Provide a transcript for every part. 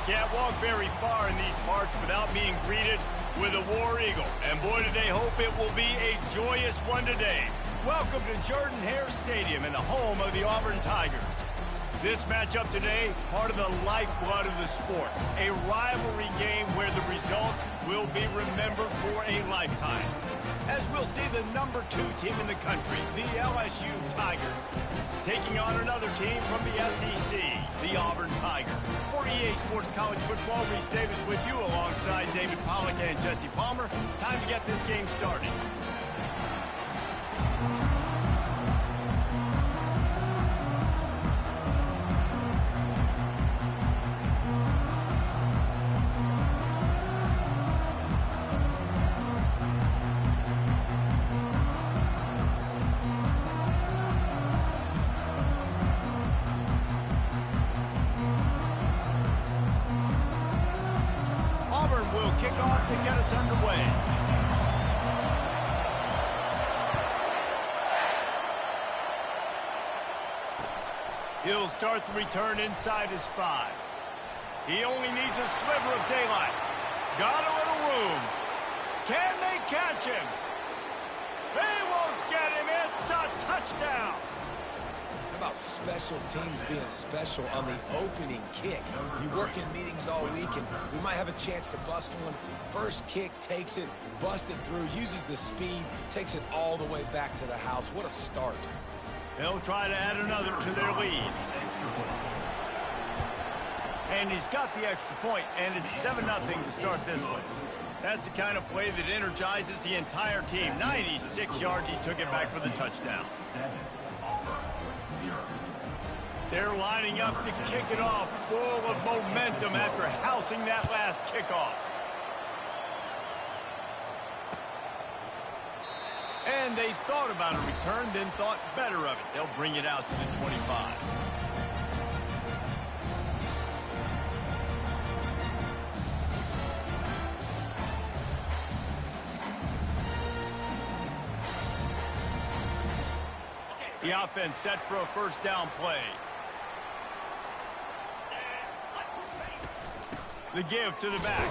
can't walk very far in these parts without being greeted with a War Eagle. And boy, do they hope it will be a joyous one today. Welcome to Jordan-Hare Stadium and the home of the Auburn Tigers. This matchup today, part of the lifeblood of the sport. A rivalry game where the results will be remembered for a lifetime. As we'll see the #2 team in the country, the LSU Tigers, taking on another team from the SEC, the Auburn Tigers. For EA Sports College Football, Reese Davis with you alongside David Pollack and Jesse Palmer. Time to get this game started. Kick off to get us underway. He'll start the return inside his 5. He only needs a sliver of daylight. Got a little room. Can they catch him? They won't get him. It's a touchdown. How about special teams being special on the opening kick? You work in meetings all week, and we might have a chance to bust one. First kick, takes it, busted through, uses the speed, takes it all the way back to the house. What a start. They'll try to add another to their lead. And he's got the extra point, and it's 7-0 to start this one. That's the kind of play that energizes the entire team. 96 yards, he took it back for the touchdown. They're lining up to kick it off, full of momentum after housing that last kickoff. And they thought about a return, then thought better of it. They'll bring it out to the 25. The offense set for a first down play. The give to the back.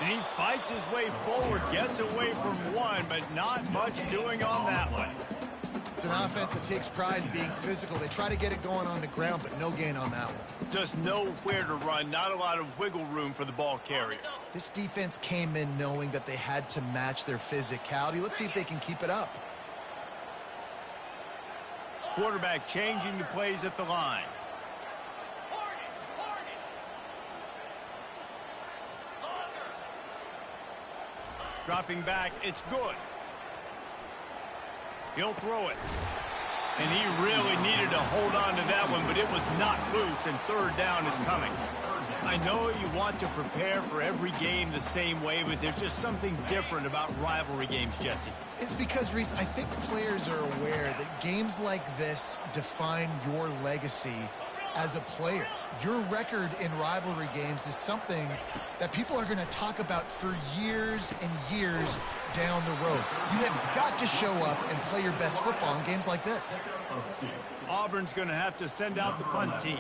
And he fights his way forward, gets away from one, but not much doing on that one. It's an offense that takes pride in being physical. They try to get it going on the ground, but no gain on that one. Just nowhere to run, not a lot of wiggle room for the ball carrier. This defense came in knowing that they had to match their physicality. Let's see if they can keep it up. Quarterback changing the plays at the line. Dropping back, it's good. He'll throw it. And he really needed to hold on to that one, but it was not loose, and third down is coming. I know you want to prepare for every game the same way, but there's just something different about rivalry games, Jesse. It's because, Reese, I think players are aware that games like this define your legacy as a player. Your record in rivalry games is something that people are going to talk about for years and years down the road. You have got to show up and play your best football in games like this. Auburn's going to have to send out the punt team.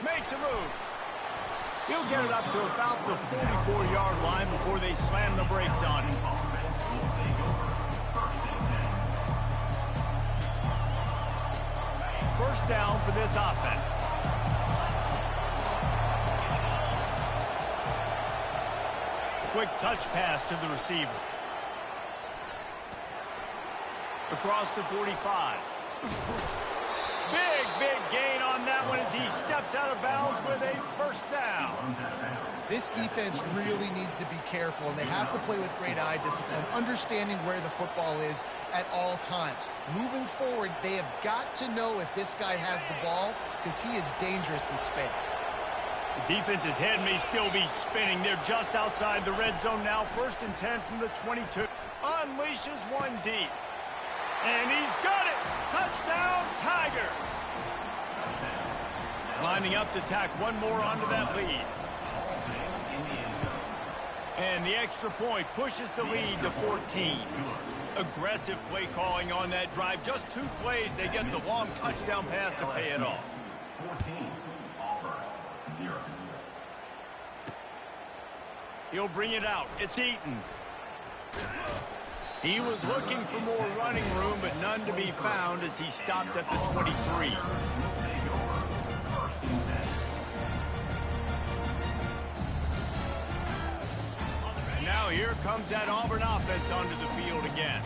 Makes a move. He'll get it up to about the 44-yard line before they slam the brakes on him. First down for this offense. Quick touch pass to the receiver. Across the 45. Big gain on that one as he steps out of bounds with a first down. This defense really needs to be careful, and they have to play with great eye discipline, understanding where the football is at all times. Moving forward, they have got to know if this guy has the ball, because he is dangerous in space. The defense's head may still be spinning. They're just outside the red zone now. 1st and 10 from the 22. Unleashes one deep. And he's got it. Touchdown, Tigers. Lining up to tack one more onto that lead. And the extra point pushes the lead to 14. Aggressive play calling on that drive. Just 2 plays, they get the long touchdown pass to pay it off. 14, Auburn, 0. He'll bring it out. It's Eaton. He was looking for more running room, but none to be found as he stopped at the 23. Now here comes that Auburn offense onto the field again.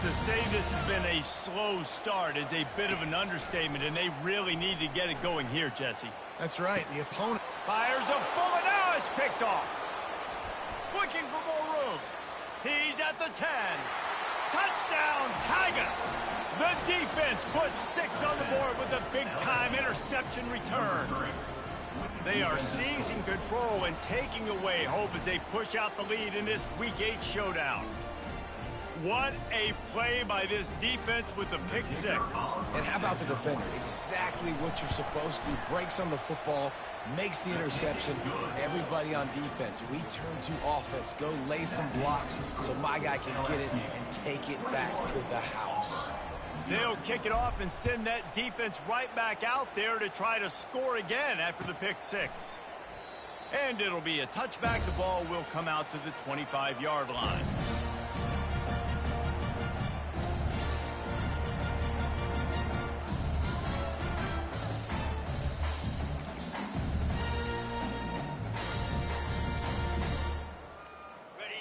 To say this has been a slow start is a bit of an understatement, and they really need to get it going here, Jesse. That's right. The opponent Fires a bullet. Now it's picked off. Looking for more room. He's at the 10. Touchdown, Tigers. The defense puts 6 on the board with a big-time interception return. They are seizing control and taking away hope as they push out the lead in this Week 8 showdown. What a play by this defense with the pick 6. And how about the defender? Exactly what you're supposed to do. Breaks on the football, makes the interception. Everybody on defense, we turn to offense. Go lay some blocks so my guy can get it and take it back to the house. They'll kick it off and send that defense right back out there to try to score again after the pick 6. And it'll be a touchback. The ball will come out to the 25-yard line.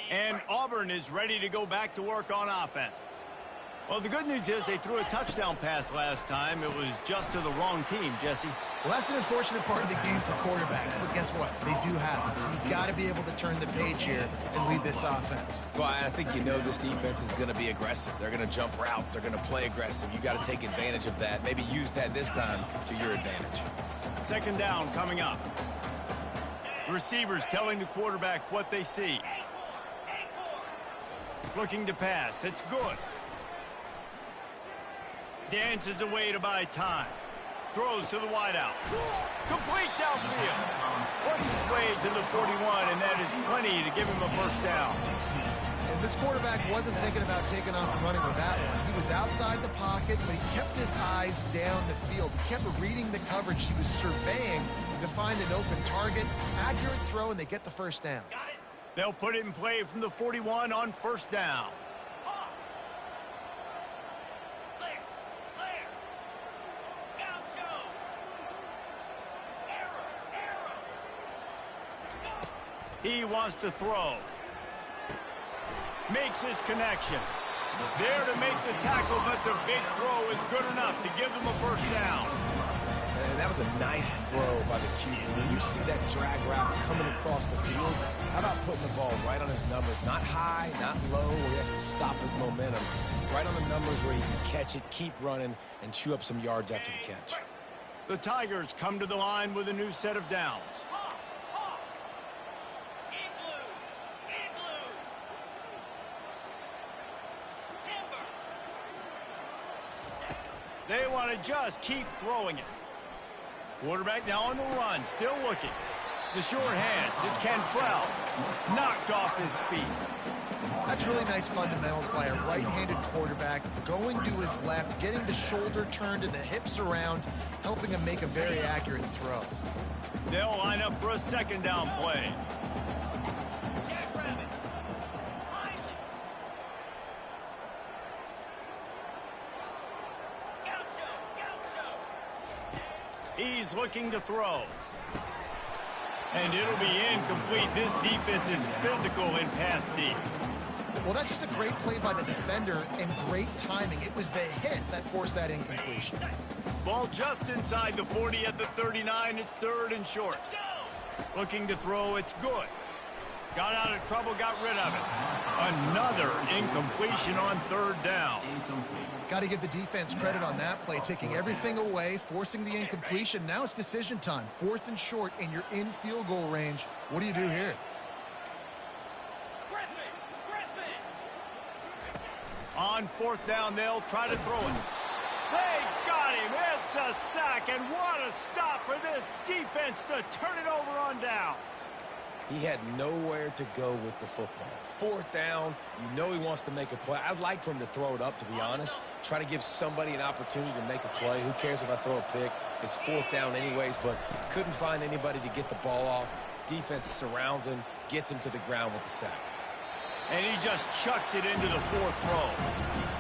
And Auburn is ready to go back to work on offense. Well, the good news is they threw a touchdown pass last time. It was just to the wrong team, Jesse. Well, that's an unfortunate part of the game for quarterbacks, but guess what? They do have it, so you've got to be able to turn the page here and lead this offense. Well, I think you know this defense is going to be aggressive. They're going to jump routes. They're going to play aggressive. You got to take advantage of that. Maybe use that this time to your advantage. Second down coming up. Receivers telling the quarterback what they see. Looking to pass. It's good. Dances away to buy time. Throws to the wideout. Complete downfield. Works his way to the 41, and that is plenty to give him a first down. And this quarterback wasn't thinking about taking off and running with that one. He was outside the pocket, but he kept his eyes down the field. He kept reading the coverage. He was surveying to find an open target. Accurate throw, and they get the first down. They'll put it in play from the 41 on first down. He wants to throw. Makes his connection. There to make the tackle, but the big throw is good enough to give them a first down. And that was a nice throw by the QB. When you see that drag route coming across the field, how about putting the ball right on his numbers? Not high, not low, where he has to stop his momentum. Right on the numbers where he can catch it, keep running, and chew up some yards after the catch. The Tigers come to the line with a new set of downs. They want to just keep throwing it. Quarterback now on the run, still looking. The short hands, it's Cantrell. Knocked off his feet. That's really nice fundamentals by a right-handed quarterback, going to his left, getting the shoulder turned and the hips around, helping him make a very accurate throw. They'll line up for a second down play. He's looking to throw. And it'll be incomplete. This defense is physical in pass deep. Well, that's just a great play by the defender and great timing. It was the hit that forced that incompletion. Ball just inside the 40 at the 39. It's third and short. Looking to throw. It's good. Got out of trouble, got rid of it. Another incompletion on third down. Got to give the defense credit on that play, taking everything away, forcing the incompletion. Now it's decision time. Fourth and short, and you're in field goal range. What do you do here? On fourth down, they'll try to throw it. They got him. It's a sack, and what a stop for this defense to turn it over on downs. He had nowhere to go with the football. Fourth down, you know he wants to make a play. I'd like for him to throw it up, to be honest. Try to give somebody an opportunity to make a play. Who cares if I throw a pick? It's fourth down anyways, but couldn't find anybody to get the ball off. Defense surrounds him, gets him to the ground with the sack. And he just chucks it into the fourth row.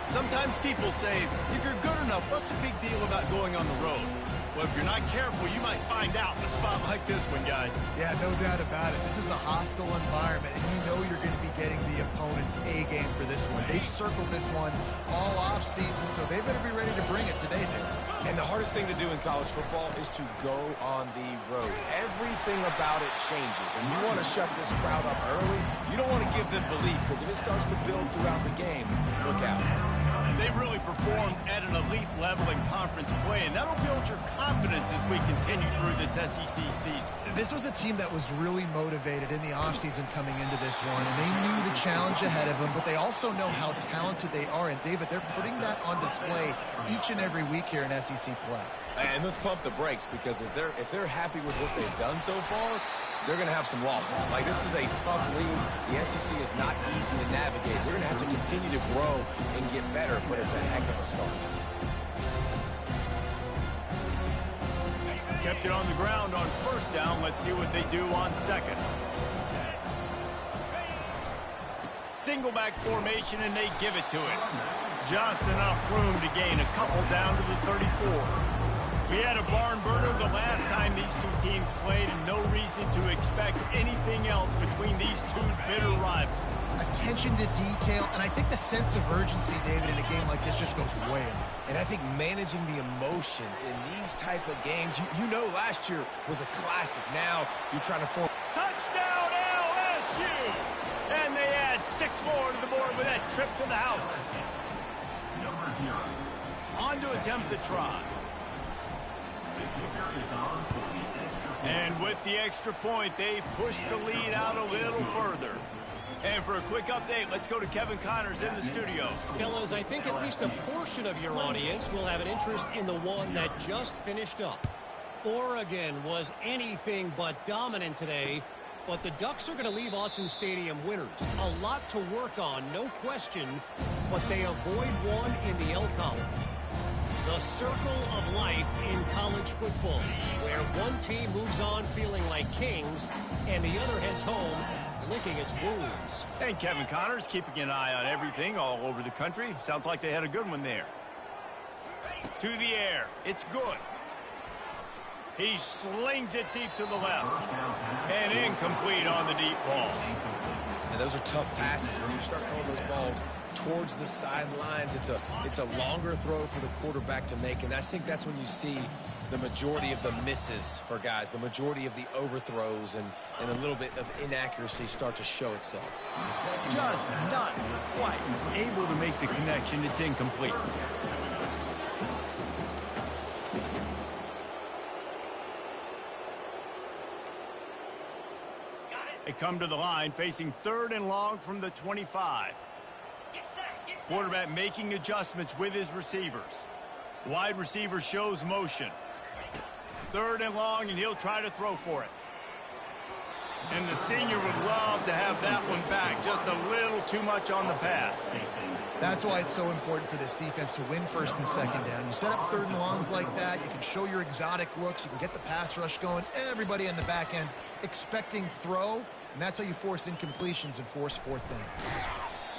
Sometimes people say, if you're good enough, what's the big deal about going on the road? Well, if you're not careful, you might find out in a spot like this one, guys. Yeah, no doubt about it. This is a hostile environment, and you know you're going to be getting the opponent's A game for this one. They've circled this one all off season, so they better be ready to bring it today there. And the hardest thing to do in college football is to go on the road. Everything about it changes, and you want to shut this crowd up early. You don't want to give them belief, because if it starts to build throughout the game, look out. They've really performed at an elite level in conference play, and that'll build your confidence as we continue through this SEC season. This was a team that was really motivated in the offseason coming into this one, and they knew the challenge ahead of them, but they also know how talented they are. And, David, they're putting that on display each and every week here in SEC play. And let's pump the brakes, because if they're happy with what they've done so far, they're going to have some losses. Like, this is a tough league. The SEC is not easy to navigate. They're going to have to continue to grow and get better, but it's a heck of a start. Kept it on the ground on first down. Let's see what they do on second. Single back formation, and they give it to it. Just enough room to gain a couple down to the 34. We had a barn burner the last time these two teams played, and no reason to expect anything else between these two bitter rivals. Attention to detail, and I think the sense of urgency, David, in a game like this just goes way up. And I think managing the emotions in these type of games, you know last year was a classic. Now you're trying to form. Touchdown LSU! And they add 6 more to the board with that trip to the house. Number 0. On to attempt the try. And with the extra point, they push the lead out a little further. And for a quick update, let's go to Kevin Connors in the studio. Fellas, I think at least a portion of your audience will have an interest in the one that just finished up. Oregon was anything but dominant today, but the Ducks are going to leave Autzen Stadium winners. A lot to work on, no question, but they avoid one in the L column. The circle of life in college football, where one team moves on feeling like kings and the other heads home licking its wounds. And Kevin Connors keeping an eye on everything all over the country. Sounds like they had a good one there. To the air. It's good. He slings it deep to the left. And incomplete on the deep ball. And those are tough passes. When you start throwing those balls towards the sidelines, it's a longer throw for the quarterback to make, and I think that's when you see the majority of the misses for guys, the majority of the overthrows and a little bit of inaccuracy start to show itself. Just not quite able to make the connection. It's incomplete. They come to the line facing 3rd and long from the 25. Quarterback making adjustments with his receivers. Wide receiver shows motion. 3rd and long, and he'll try to throw for it. And the senior would love to have that one back. Just a little too much on the pass. That's why it's so important for this defense to win 1st and 2nd down. You set up 3rd and longs like that, you can show your exotic looks, you can get the pass rush going, everybody in the back end expecting throw, and that's how you force incompletions and force 4th down.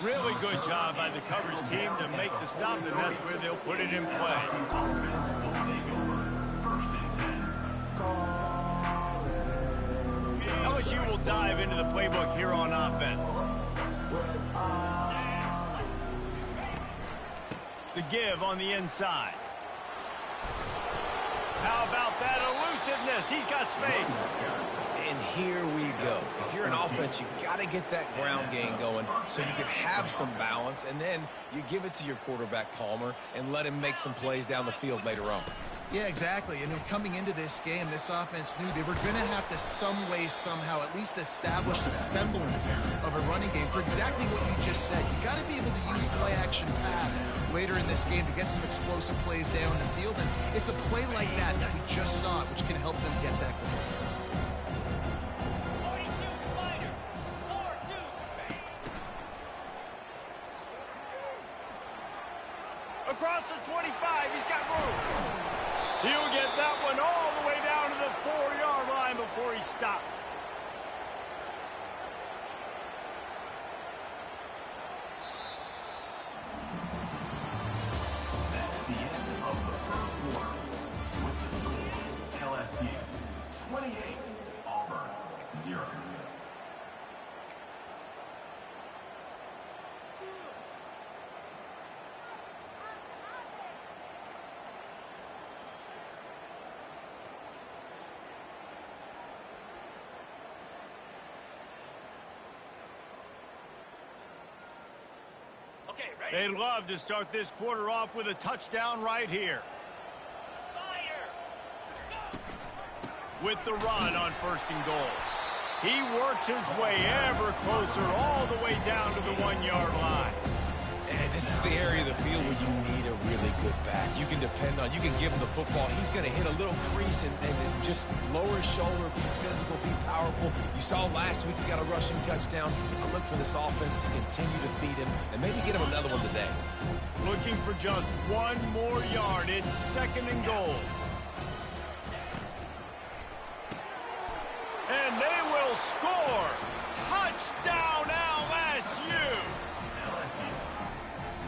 Really good job by the coverage team to make the stop, and that's where they'll put it in play. LSU will dive into the playbook here on offense. The give on the inside. How about that elusiveness? He's got space. And here we go. If you're an offense, you got to get that ground game going so you can have some balance, and then you give it to your quarterback, Palmer, and let him make some plays down the field later on. Yeah, exactly. And coming into this game, this offense knew they were going to have to some way, somehow, at least establish a semblance of a running game for exactly what you just said. You got to be able to use play-action pass later in this game to get some explosive plays down the field. And it's a play like that we just saw, which can help them get that goal. across the 25. He's got room. He'll get that one all the way down to the 4-yard line before he stopped. That's the end of the first quarter. With the score, LSU 28, Auburn 0. They'd love to start this quarter off with a touchdown right here. With the run on 1st and goal. He works his way ever closer all the way down to the 1-yard line. And this is the area of the field where you need a really good back. You can depend on, you can give him the football. He's going to hit a little crease and just lower his shoulder, be physical, be powerful. You saw last week he got a rushing touchdown. I look for this offense to continue to feed him and maybe get him another one today. Looking for just one more yard. It's 2nd and goal. And they will score. Touchdown LSU. LSU,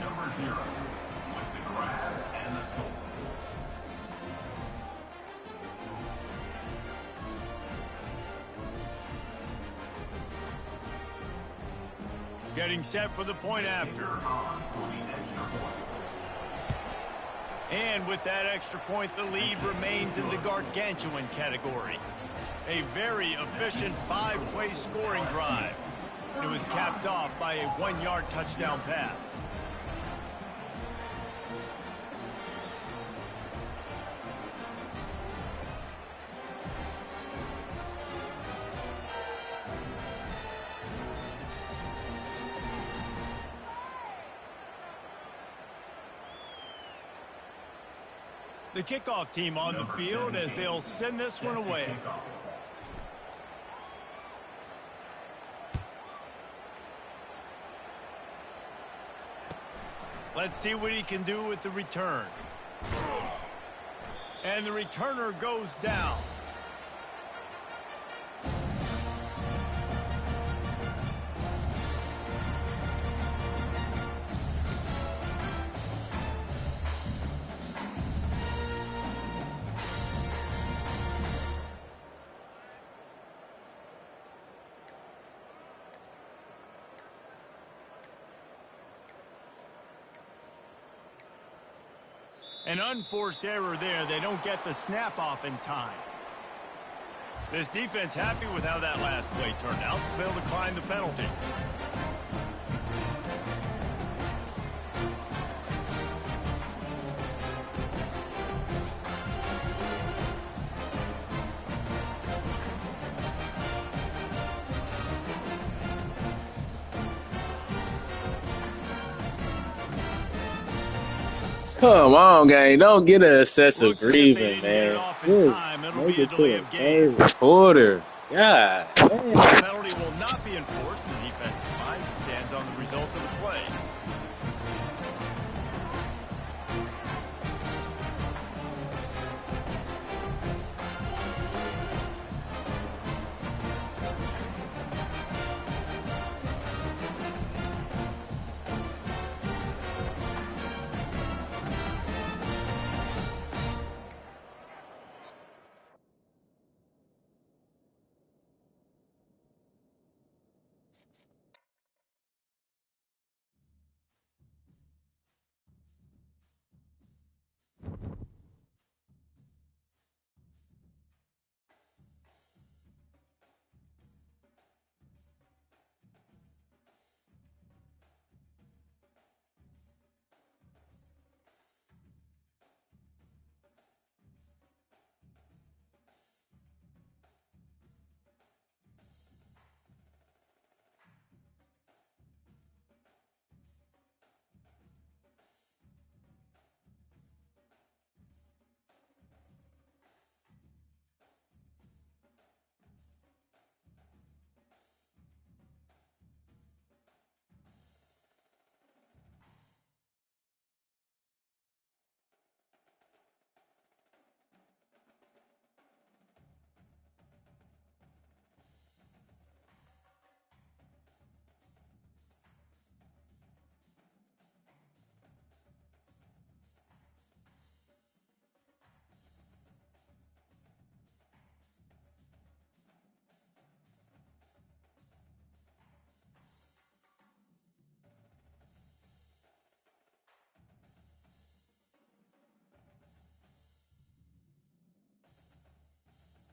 number 0, with the grab and the score. Getting set for the point after. And with that extra point, the lead remains in the gargantuan category. A very efficient 5-play scoring drive. It was capped off by a 1-yard touchdown pass. The kickoff team on the field as they'll send this one away. Let's see what he can do with the return. And the returner goes down. An unforced error there. They don't get the snap off in time. This defense happy with how that last play turned out. They'll decline the penalty. Come on, gang. Don't get an excessive grieving, man. Make it to a third quarter. God. The penalty will not be enforced. The defense declines and stands on the result of the play.